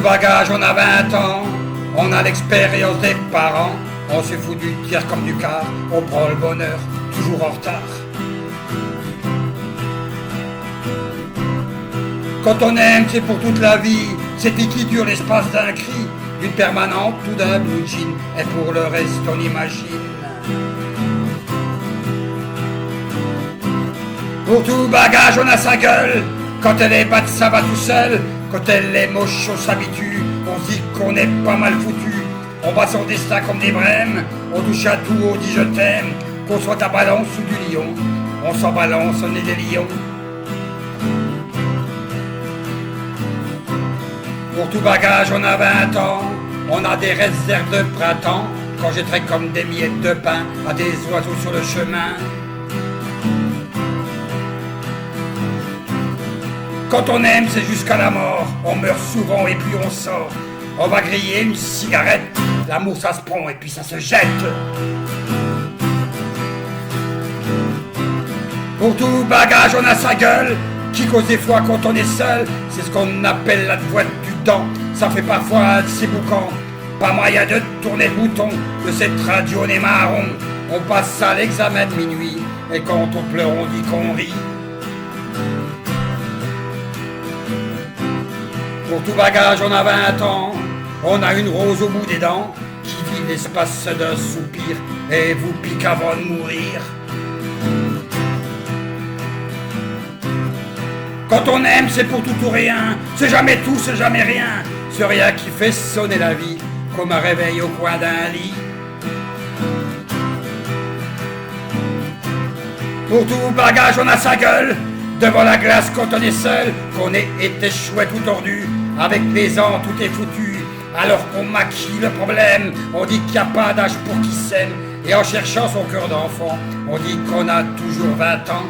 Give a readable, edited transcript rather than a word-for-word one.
tout bagage, on a 20 ans, on a l'expérience des parents, on se fout du tiers comme du quart, on prend le bonheur, toujours en retard. Quand on aime, c'est pour toute la vie, c'est qui dure l'espace d'un cri, d'une permanente ou d'un blue jean, et pour le reste on imagine. Pour tout bagage, on a sa gueule, quand elle est batte, ça va tout seul, quand elle est moche, on s'habitue, on se dit qu'on est pas mal foutu, on bat son destin comme des brèmes, on touche à tout, on dit je t'aime, qu'on soit à Balance ou du Lion, on s'en balance, on est des lions. Pour tout bagage, on a 20 ans, on a des réserves de printemps, quand jetterai comme des miettes de pain à des oiseaux sur le chemin. Quand on aime, c'est jusqu'à la mort, on meurt souvent et puis on sort. On va griller une cigarette, l'amour ça se prend et puis ça se jette. Pour tout bagage, on a sa gueule, qui cause des fois quand on est seul, c'est ce qu'on appelle la boîte du temps. Ça fait parfois assez boucan, pas moyen de tourner le bouton de cette radio nez marron. On passe à l'examen de minuit, et quand on pleure on dit qu'on rit. Pour tout bagage, on a 20 ans, on a une rose au bout des dents, qui vit l'espace d'un soupir, et vous pique avant de mourir. Quand on aime, c'est pour tout ou rien, c'est jamais tout, c'est jamais rien, c'est rien qui fait sonner la vie, comme un réveil au coin d'un lit. Pour tout bagage, on a sa gueule, devant la glace quand on est seul, qu'on ait été chouette ou tordu, avec les ans tout est foutu, alors qu'on maquille le problème, on dit qu'il n'y a pas d'âge pour qui s'aime, et en cherchant son cœur d'enfant, on dit qu'on a toujours 20 ans.